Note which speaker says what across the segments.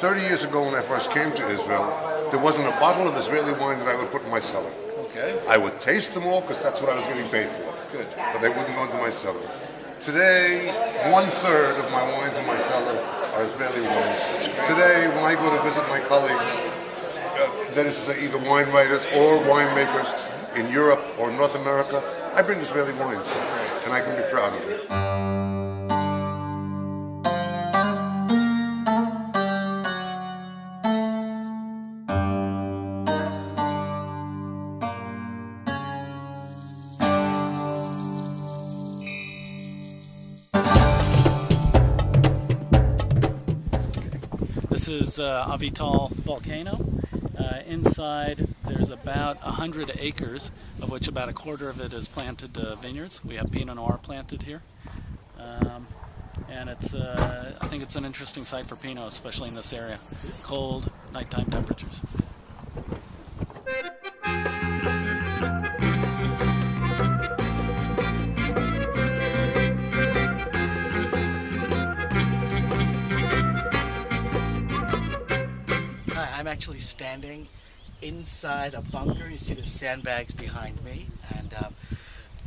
Speaker 1: 30 years ago when I first came to Israel, there wasn't a bottle of Israeli wine that I would put in my cellar.
Speaker 2: Okay.
Speaker 1: I would taste them all because that's what I was getting paid for.
Speaker 2: Good.
Speaker 1: But they wouldn't go into my cellar. Today, 1/3 of my wines in my cellar are Israeli wines. Today, when I go to visit my colleagues, that is to say either wine writers or winemakers in Europe or North America, I bring Israeli wines, and I can be proud of it.
Speaker 3: This is Avital Volcano. Inside there's about 100 acres, of which about a quarter of it is planted vineyards. We have Pinot Noir planted here. And it's, I think it's an interesting site for Pinot, especially in this area. Cold, nighttime temperatures.
Speaker 4: I'm actually standing inside a bunker. You see there's sandbags behind me, and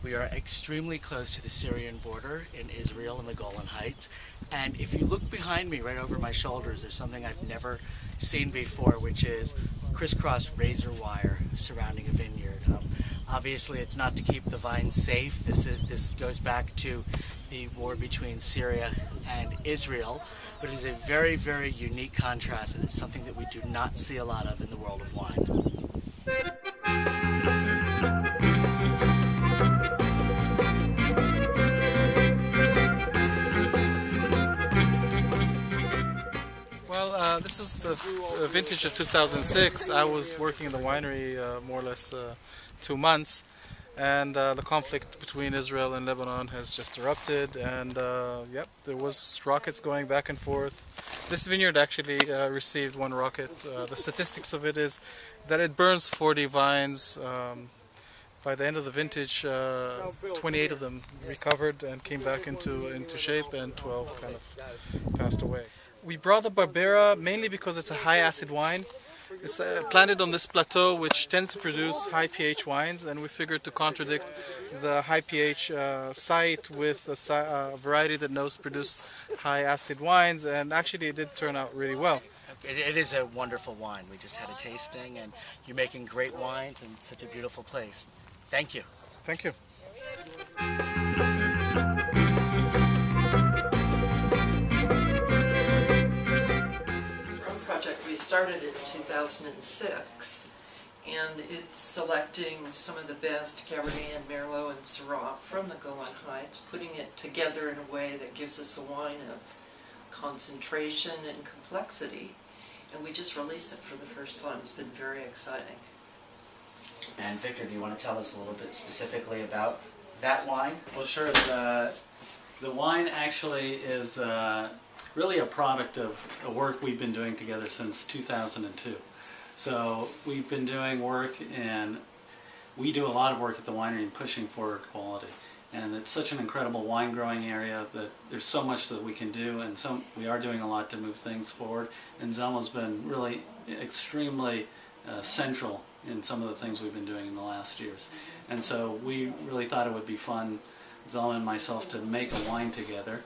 Speaker 4: we are extremely close to the Syrian border in Israel in the Golan Heights. And if you look behind me, right over my shoulders, there's something I've never seen before, which is crisscrossed razor wire surrounding a vineyard. Obviously, it's not to keep the vines safe. This goes back to the war between Syria and Israel, but it is a very, very unique contrast, and it's something that we do not see a lot of in the world of wine.
Speaker 2: Well, this is the vintage of 2006. I was working in the winery more or less 2 months, and the conflict between Israel and Lebanon has just erupted, and yep, there was rockets going back and forth. This vineyard actually received 1 rocket. The statistics of it is that it burns 40 vines. By the end of the vintage, 28 of them recovered and came back into shape, and 12 kind of passed away. We brought the Barbera mainly because it's a high acid wine. It's planted on this plateau, which tends to produce high pH wines, and we figured to contradict the high pH site with a variety that knows to produce high acid wines, and actually it did turn out really well.
Speaker 4: It is a wonderful wine. We just had a tasting, and you're making great wines in such a beautiful place. Thank you.
Speaker 2: Thank you.
Speaker 5: We started in 2006, and it's selecting some of the best Cabernet and Merlot and Syrah from the Golan Heights, putting it together in a way that gives us a wine of concentration and complexity, and we just released it for the first time. It's been very exciting.
Speaker 4: And Victor, do you want to tell us a little bit specifically about that wine?
Speaker 3: Well, sure. The wine actually is really a product of a work we've been doing together since 2002. So we've been doing work, and we do a lot of work at the winery in pushing for quality. And it's such an incredible wine growing area that there's so much that we can do, and we are doing a lot to move things forward. And Zelma's been really extremely central in some of the things we've been doing in the last years. And so we really thought it would be fun, Zelma and myself, to make a wine together.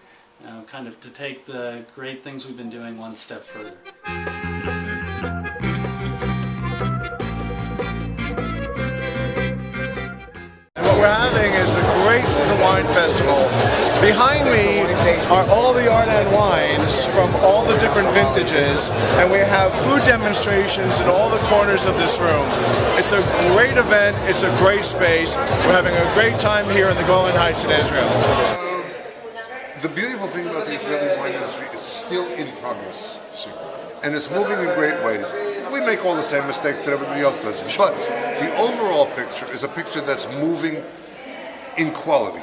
Speaker 3: Kind of to take the great things we've been doing one step further.
Speaker 6: What we're having is a great wine festival. Behind me are all the Ardan wines from all the different vintages, and we have food demonstrations in all the corners of this room. It's a great event, it's a great space. We're having a great time here in the Golan Heights in Israel.
Speaker 1: The beautiful thing about the Israeli wine industry is still in progress, and it's moving in great ways. We make all the same mistakes that everybody else does, but the overall picture is a picture that's moving in quality.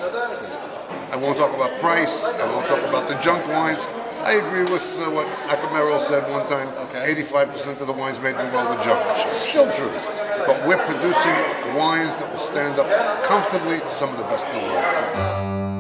Speaker 1: I won't talk about price, I won't talk about the junk wines. I agree with what Akamerel said one time, 85% of the wines made in the world are junk. Still true, but we're producing wines that will stand up comfortably to some of the best in the world.